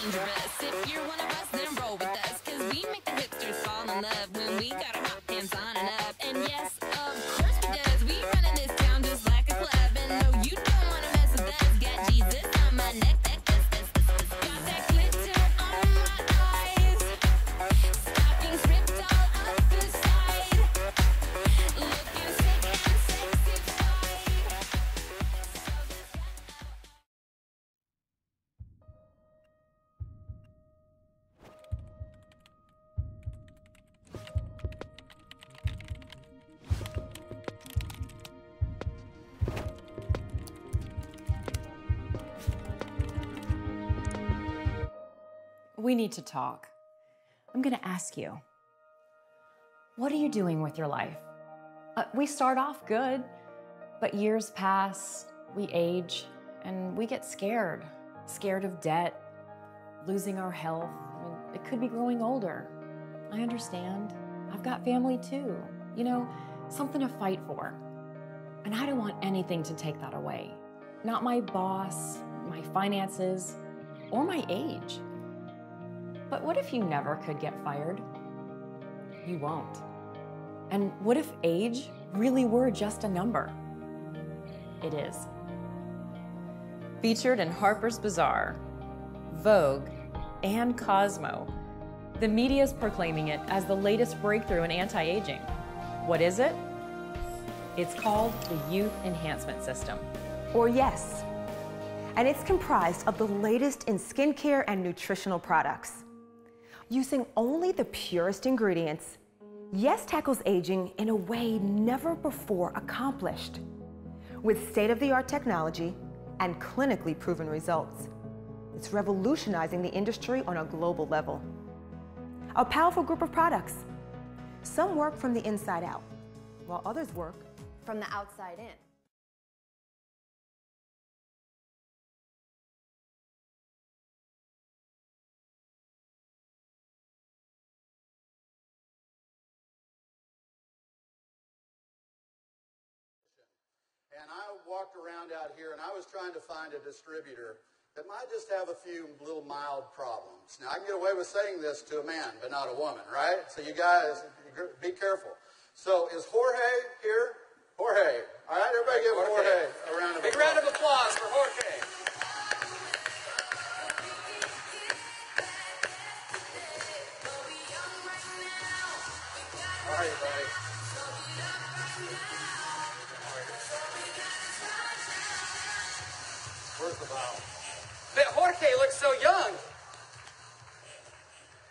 dangerous. If you're one of us, then roll with us, cause we make the hipsters fall in love when we got our hot pants on and up. And yes, of course we does. We running this town just like a club. And no, you don't wanna mess with us. Got Jesus on my neck. Got that glitter on my eyes. Stockings ripped all up the side. Looking sick and sexified. We need to talk. I'm gonna ask you, what are you doing with your life? We start off good, but years pass, we age, and we get scared. Scared of debt, losing our health. I mean, it could be growing older. I understand. I've got family too. You know, something to fight for. And I don't want anything to take that away. Not my boss, my finances, or my age. But what if you never could get fired? You won't. And what if age really were just a number? It is. Featured in Harper's Bazaar, Vogue, and Cosmo, the media's proclaiming it as the latest breakthrough in anti-aging. What is it? It's called the Youth Enhancement System. Or YES. And it's comprised of the latest in skincare and nutritional products. Using only the purest ingredients, YES tackles aging in a way never before accomplished. With state-of-the-art technology and clinically proven results, it's revolutionizing the industry on a global level. A powerful group of products. Some work from the inside out, while others work from the outside in. And I walked around out here and I was trying to find a distributor that might just have a few little mild problems. Now, I can get away with saying this to a man, but not a woman, right? So you guys, be careful. So is Jorge here? Jorge. All right, everybody give Jorge a round of applause. Big round of applause for Jorge. All right, buddy. Where's the bottle? But Jorge looks so young.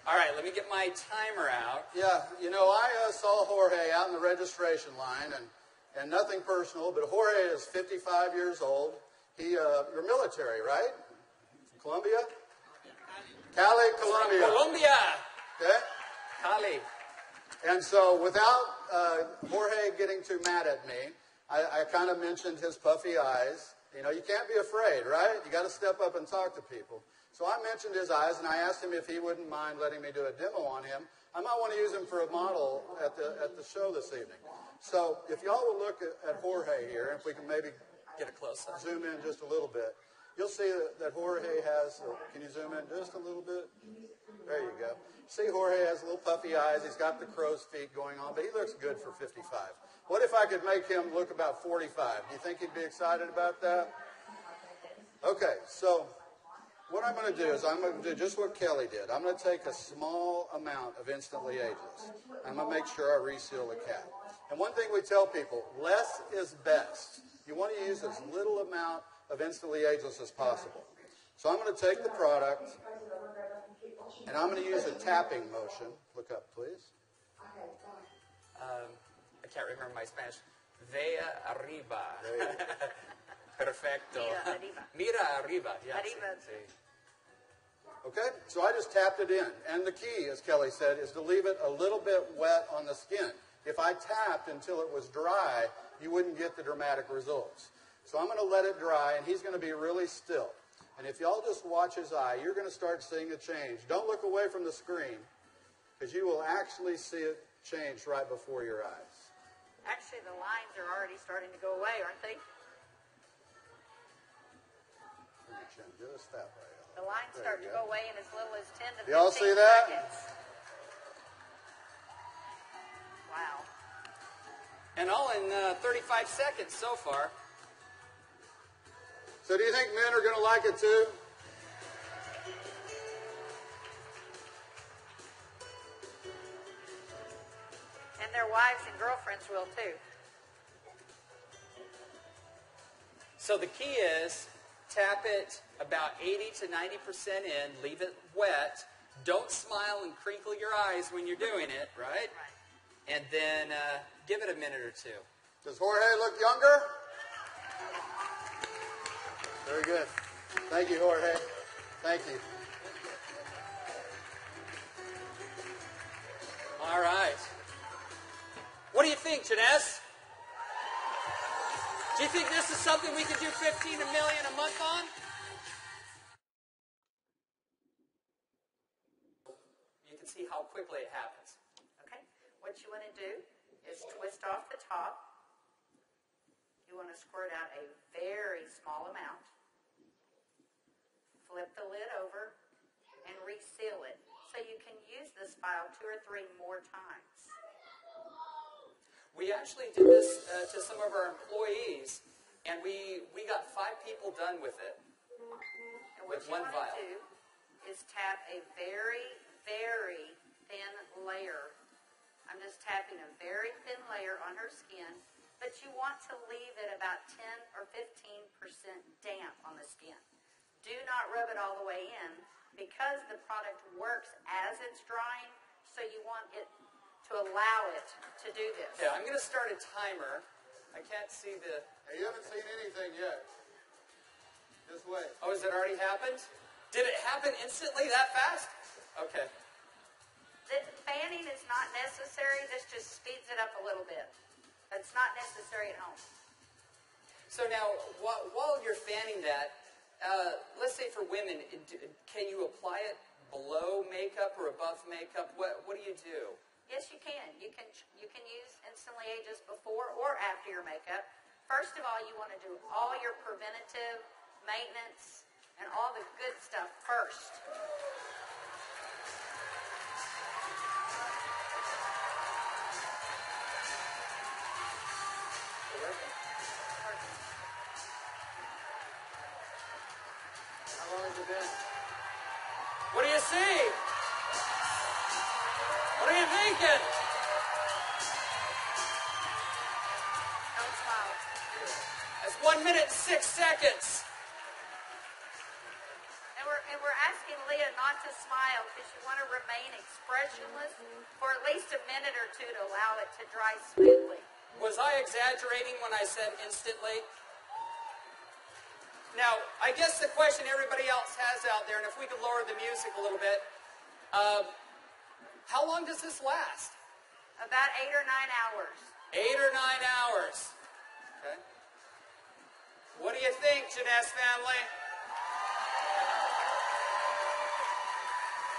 All right, let me get my timer out. Yeah, you know, I saw Jorge out in the registration line, and nothing personal, but Jorge is 55 years old. You're military, right? From Colombia? Cali, Colombia. Colombia. Okay? Cali. And so without Jorge getting too mad at me, I kind of mentioned his puffy eyes. You know, you can't be afraid, right? You got to step up and talk to people. So I mentioned his eyes, and I asked him if he wouldn't mind letting me do a demo on him. I might want to use him for a model at the show this evening. So if y'all will look at Jorge here, if we can maybe Get a close-up. zoom in just a little bit, you'll see that Jorge has, can you zoom in just a little bit? There you go. See, Jorge has little puffy eyes. He's got the crow's feet going on, but he looks good for 55. What if I could make him look about 45? Do you think he'd be excited about that? Okay, so what I'm going to do is I'm going to do just what Kelly did. I'm going to take a small amount of Instantly Ageless. I'm going to make sure I reseal the cap. And one thing we tell people, less is best. You want to use as little amount of Instantly Ageless as possible. So I'm going to take the product, and I'm going to use a tapping motion. Look up, please. I can't remember my Spanish. Vea arriba. Perfecto. Mira arriba. Mira arriba. Yeah, Arriba. sí. Okay, so I just tapped it in. And the key, as Kelly said, is to leave it a little bit wet on the skin. If I tapped until it was dry, you wouldn't get the dramatic results. So I'm going to let it dry, and he's going to be really still. And if y'all just watch his eye, you're going to start seeing a change. Don't look away from the screen, because you will actually see it change right before your eyes. Actually, the lines are already starting to go away, aren't they? Just that way. The lines start to go away in as little as 10 to 15 Y'all see that? seconds. Wow. And all in 35 seconds so far. So do you think men are going to like it too? And their wives and girlfriends will too. So the key is tap it about 80 to 90% in, leave it wet. Don't smile and crinkle your eyes when you're doing it, right? Right. And then give it a minute or two. Does Jorge look younger? Very good. Thank you, Jorge. Thank you. All right. What do you think, Jeunesse? Do you think this is something we could do 15 million a month on? You can see how quickly it happens. Okay. What you want to do is twist off the top. You want to squirt out a very small amount. Flip the lid over and reseal it so you can use this file 2 or 3 more times. We actually did this to some of our employees, and we got 5 people done with it. And what With you one want vial. to do is tap a very, very thin layer. I'm just tapping a very thin layer on her skin, but you want to leave it about 10 or 15% damp on the skin. Do not rub it all the way in because the product works as it's drying, so you want it to allow it to do this. Yeah, I'm going to start a timer. I can't see the... Hey, you haven't seen anything yet. Just wait. Oh, has it already happened? Did it happen instantly that fast? Okay. The fanning is not necessary. This just speeds it up a little bit. It's not necessary at home. So now, while you're fanning that, let's say for women, can you apply it below makeup or above makeup? What do you do? Yes, you can. You can use Instantly Ageless before or after your makeup. First of all, you want to do all your preventative maintenance and all the good stuff first. How long has it been? What do you see? What are you thinking? Don't smile. That's 1 minute 6 seconds. And we're asking Leah not to smile because you want to remain expressionless for at least a minute or 2 to allow it to dry smoothly. Was I exaggerating when I said instantly? Now, I guess the question everybody else has out there, and if we could lower the music a little bit, how long does this last? About 8 or 9 hours. 8 or 9 hours. Okay. What do you think, Jeunesse family?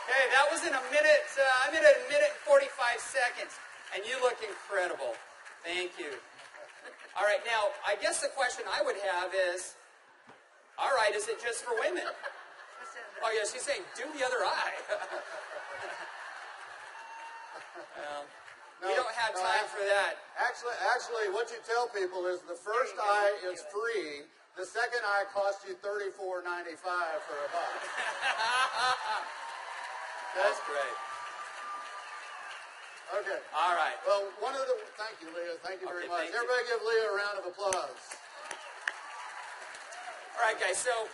Okay, that was in a minute. I'm in a minute and 45 seconds, and you look incredible. Thank you. All right, now I guess the question I would have is, all right, is it just for women? Oh yeah, she's saying do the other eye. We don't have time for that. Actually, what you tell people is the first eye is free. The second eye costs you $34.95 for a buck. That's great. Okay. All right. Well, thank you, Leah. Thank you very Okay, much. thank you. Everybody give Leah a round of applause. All right, guys. So